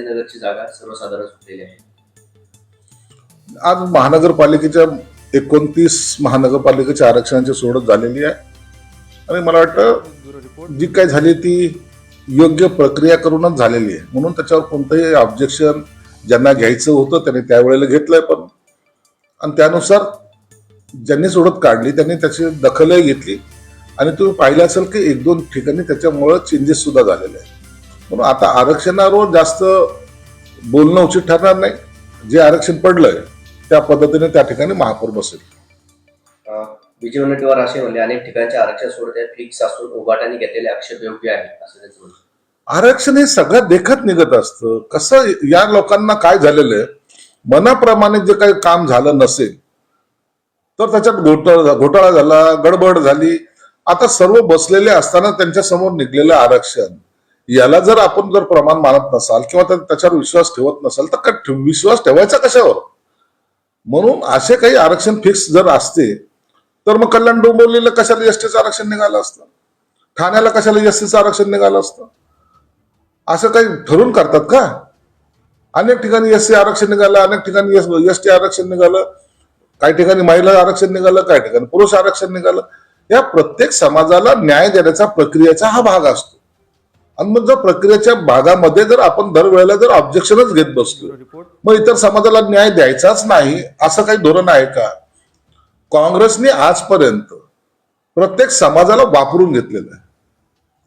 संभाजीनगरची जागा सर्वसाधारण सुटलेली आहे. आज महानगरपालिकेच्या 29 महानगरपालिकेच्या आरक्षणाची सोडत झालेली आहे आणि मला वाटतं जी काय झाली ती योग्य प्रक्रिया करूनच झालेली आहे, म्हणून त्याच्यावर कोणतंही ऑब्जेक्शन ज्यांना घ्यायचं होतं त्यांनी त्यावेळेला घेतलंय, पण आणि त्यानुसार ज्यांनी सोडत काढली त्यांनी त्याची दखलही घेतली आणि तुम्ही पाहिलं असेल की 1-2 ठिकाणी त्याच्यामुळे चेंजेस सुद्धा झालेले आहेत. म्हणून आता आरक्षणावर जास्त बोलणं उचित ठरणार नाही. जे आरक्षण पडलंय त्या पद्धतीने त्या ठिकाणी महापौर बसेल. विजय वडेट्टीवार असे म्हणले अनेक ठिकाणचे आरक्षण सोडत फिक्स असून उभाटाने घेतलेले आक्षेप योग्य आहे असं त्यांचं म्हणणं. आरक्षण हे सगळं देखत निघत असतं. कसं या लोकांना काय झालेलं आहे, मनाप्रमाणे जे काही काम झालं नसेल तर त्याच्यात घोटाळा झाला, गडबड झाली. आता सर्व बसलेले असताना त्यांच्या समोर निघलेलं आरक्षण याला जर आपण जर प्रमाण मानत नसाल किंवा त्याच्यावर विश्वास ठेवत नसाल तर विश्वास ठेवायचा कशावर. म्हणून असे काही आरक्षण फिक्स जर असते तर मग कल्याण डोंबिवलीला कशाला एसटीचं आरक्षण निघालं असतं, ठाण्याला कशाला एसटीचं आरक्षण निघालं असतं. असं काही ठरवून करतात का? अनेक ठिकाणी एससी आरक्षण निघालं, अनेक ठिकाणी एसटी आरक्षण निघालं, काही ठिकाणी महिला आरक्षण निघालं, काही ठिकाणी पुरुष आरक्षण निघालं. या प्रत्येक समाजाला न्याय देण्याचा प्रक्रियेचा हा भाग असतो आणि मग जर प्रक्रियेच्या भागामध्ये जर आपण दरवेळेला जर ऑब्जेक्शनच घेत बसलो मग इतर समाजाला न्याय द्यायचाच नाही असं काही धोरण आहे का? काँग्रेसने आजपर्यंत प्रत्येक समाजाला वापरून घेतलेलं आहे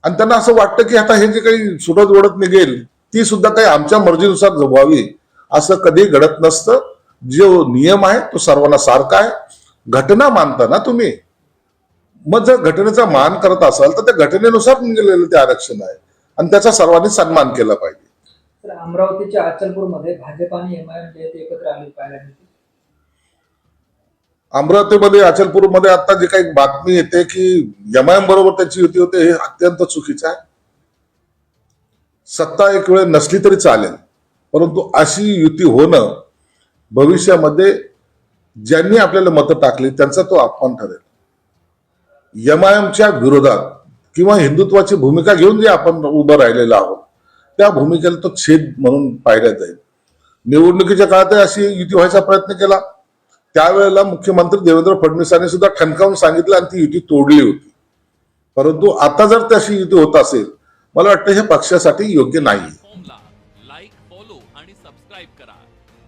आणि त्यांना असं वाटतं की आता हे जे काही सुटत ओढत निघेल ती सुद्धा काही आमच्या मर्जीनुसार व्हावी असं कधी घडत नसतं. जो नियम आहे तो सर्वांना सारखा आहे. घटना मानता ना तुम्ही, मग जर घटनेचा मान करत असाल तर त्या घटनेनुसार निघालेलं ते आरक्षण आहे आणि त्याचा सर्वांनी सन्मान केला पाहिजे. तर अमरावतीच्या अचलपूरमध्ये भाजप आणि एमआयएम एकत्र आले पाहायला मिळते. अमरावतीमध्ये अचलपूरमध्ये आता जे काही बातमी येते की एमआयएम बरोबर त्याची युती होते हे अत्यंत चुकीचं आहे. सत्ता एक वेळ नसली तरी चालेल, परंतु अशी युती होणं भविष्यामध्ये ज्यांनी आपल्याला मतं टाकली त्यांचा तो अपमान ठरेल. एमआयएमच्या विरोधात किंवा हिंदुत्वाची भूमिका घेऊन जे आपण उभं राहिलेलो आहोत त्या भूमिकेला तो छेद म्हणून पाहिला जाईल. निवडणुकीच्या काळात अशी युती व्हायचा प्रयत्न केला, त्यावेळेला मुख्यमंत्री देवेंद्र फडणवीसांनी सुद्धा ठणकावून सांगितलं आणि ती युती तोडली होती. परंतु आता जर तशी युती होत असेल मला वाटतं हे पक्षासाठी योग्य नाही. लाईक, फॉलो आणि सबस्क्राईब करा.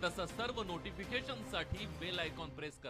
तसंच सर्व नोटिफिकेशनसाठी बेल आयकॉन प्रेस करा.